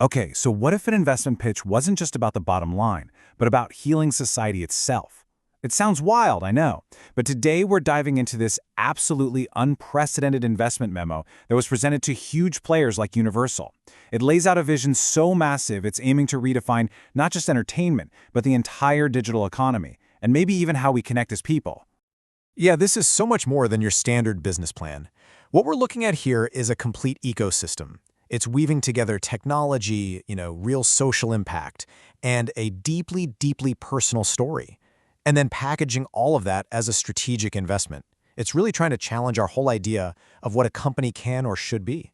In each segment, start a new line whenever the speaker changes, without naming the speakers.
Okay, so what if an investment pitch wasn't just about the bottom line, but about healing society itself? It sounds wild, I know, but today we're diving into this absolutely unprecedented investment memo that was presented to huge players like Universal. It lays out a vision so massive it's aiming to redefine not just entertainment, but the entire digital economy, and maybe even how we connect as people.
Yeah, this is so much more than your standard business plan. What we're looking at here is a complete ecosystem. It's weaving together technology, real social impact, and a deeply, deeply personal story, and then packaging all of that as a strategic investment. It's really trying to challenge our whole idea of what a company can or should be.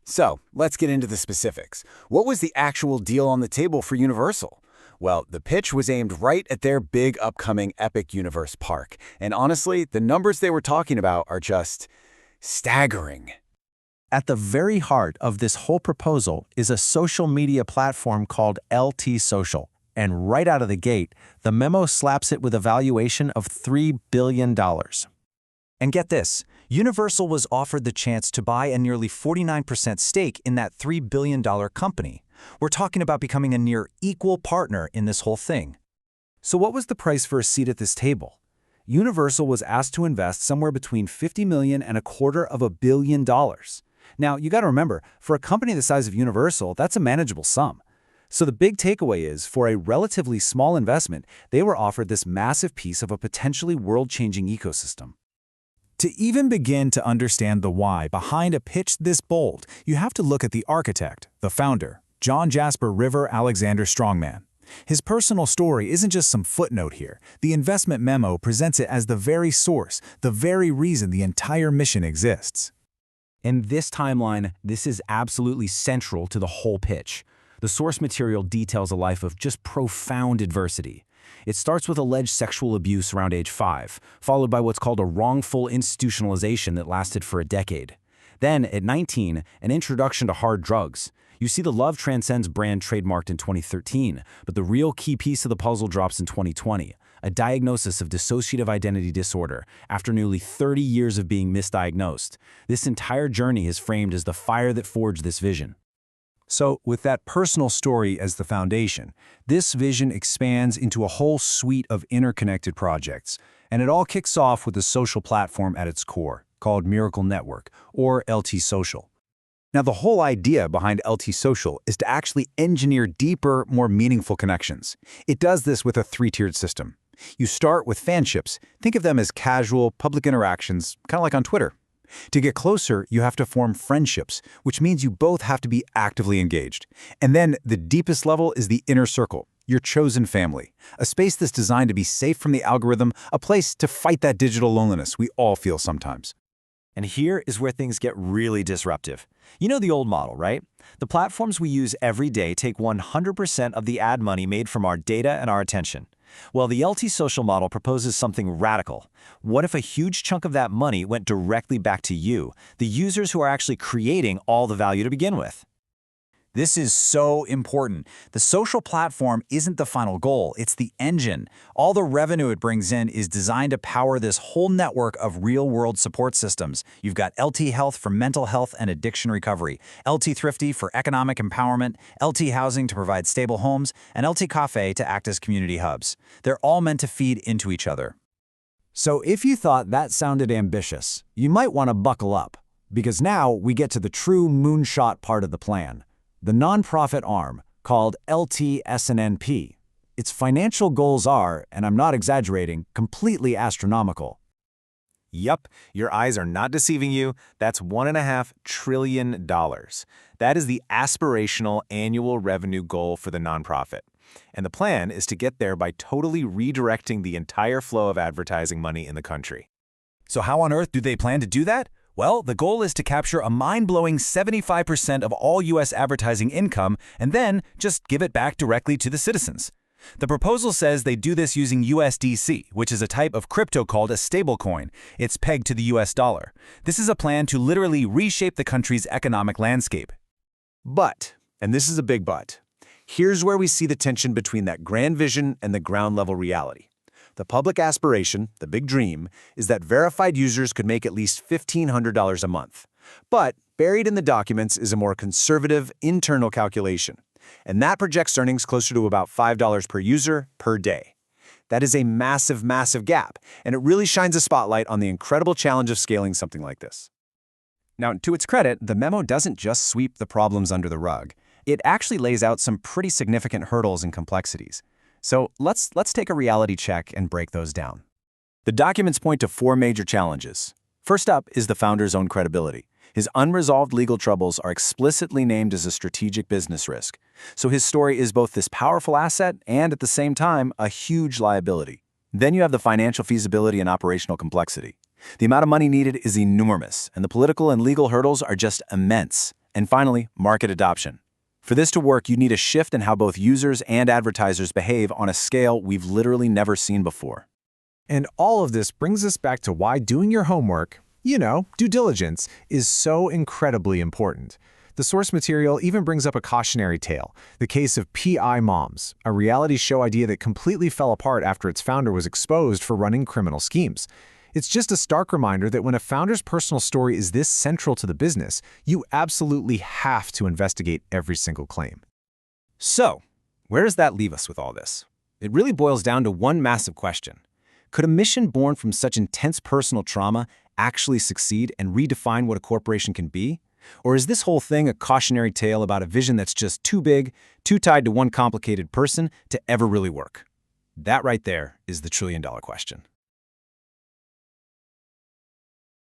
So, let's get into the specifics. What was the actual deal on the table for Universal? Well, the pitch was aimed right at their big upcoming Epic Universe park. And honestly, the numbers they were talking about are just staggering.
At the very heart of this whole proposal is a social media platform called LT Social. And right out of the gate, the memo slaps it with a valuation of $3 billion. And get this, Universal was offered the chance to buy a nearly 49% stake in that $3 billion company. We're talking about becoming a near equal partner in this whole thing.
So what was the price for a seat at this table? Universal was asked to invest somewhere between $50 million and $250 million. Now, you got to remember, for a company the size of Universal, that's a manageable sum. So the big takeaway is, for a relatively small investment, they were offered this massive piece of a potentially world-changing ecosystem. To even begin to understand the why behind a pitch this bold, you have to look at the architect, the founder, John Jasper River Alexander Strongman. His personal story isn't just some footnote here. The investment memo presents it as the very source, the very reason the entire mission exists.
In this timeline, this is absolutely central to the whole pitch. The source material details a life of just profound adversity. It starts with alleged sexual abuse around age 5, followed by what's called a wrongful institutionalization that lasted for a decade. Then, at 19, an introduction to hard drugs. You see the Love Transcends brand trademarked in 2013, but the real key piece of the puzzle drops in 2020, a diagnosis of dissociative identity disorder after nearly 30 years of being misdiagnosed. This entire journey is framed as the fire that forged this vision.
So, with that personal story as the foundation, this vision expands into a whole suite of interconnected projects, and it all kicks off with a social platform at its core, called Miracle Network, or LT Social. Now, the whole idea behind LT Social is to actually engineer deeper, more meaningful connections. It does this with a three-tiered system. You start with fanships. Think of them as casual, public interactions, kind of like on Twitter. To get closer, you have to form friendships, which means you both have to be actively engaged. And then the deepest level is the inner circle, your chosen family, a space that's designed to be safe from the algorithm, a place to fight that digital loneliness we all feel sometimes.
And here is where things get really disruptive. You know the old model, right? The platforms we use every day take 100% of the ad money made from our data and our attention. Well, the LT Social model proposes something radical. What if a huge chunk of that money went directly back to you, the users who are actually creating all the value to begin with?
This is so important. The social platform isn't the final goal, it's the engine. All the revenue it brings in is designed to power this whole network of real-world support systems. You've got LT Health for mental health and addiction recovery, LT Thrifty for economic empowerment, LT Housing to provide stable homes, and LT Cafe to act as community hubs. They're all meant to feed into each other. So if you thought that sounded ambitious, you might want to buckle up, because now we get to the true moonshot part of the plan. The nonprofit arm, called LTSNNP. Its financial goals are, and I'm not exaggerating, completely astronomical.
Yup, your eyes are not deceiving you. That's $1.5 trillion. That is the aspirational annual revenue goal for the nonprofit. And the plan is to get there by totally redirecting the entire flow of advertising money in the country.
So how on earth do they plan to do that? Well, the goal is to capture a mind-blowing 75% of all U.S. advertising income and then just give it back directly to the citizens. The proposal says they do this using USDC, which is a type of crypto called a stablecoin. It's pegged to the US dollar. This is a plan to literally reshape the country's economic landscape.
But, and this is a big but, here's where we see the tension between that grand vision and the ground-level reality. The public aspiration, the big dream, is that verified users could make at least $1,500 a month. But
Buried in the documents is a more conservative internal calculation, and that projects earnings closer to about $5 per user per day. That is a massive, massive gap, and it really shines a spotlight on the incredible challenge of scaling something like this. Now, to its credit, the memo doesn't just sweep the problems under the rug. It actually lays out some pretty significant hurdles and complexities. So let's take a reality check and break those down.
The documents point to 4 major challenges. First up is the founder's own credibility. His unresolved legal troubles are explicitly named as a strategic business risk. So his story is both this powerful asset and, at the same time, a huge liability. Then you have the financial feasibility and operational complexity. The amount of money needed is enormous, and the political and legal hurdles are just immense. And finally, market adoption. For this to work, you need a shift in how both users and advertisers behave on a scale we've literally never seen before.
And all of this brings us back to why doing your homework, due diligence, is so incredibly important. The source material even brings up a cautionary tale, the case of PI Moms, a reality show idea that completely fell apart after its founder was exposed for running criminal schemes. It's just a stark reminder that when a founder's personal story is this central to the business, you absolutely have to investigate every single claim.
So, where does that leave us with all this? It really boils down to one massive question. Could a mission born from such intense personal trauma actually succeed and redefine what a corporation can be? Or is this whole thing a cautionary tale about a vision that's just too big, too tied to one complicated person to ever really work? That right there is the trillion-dollar question.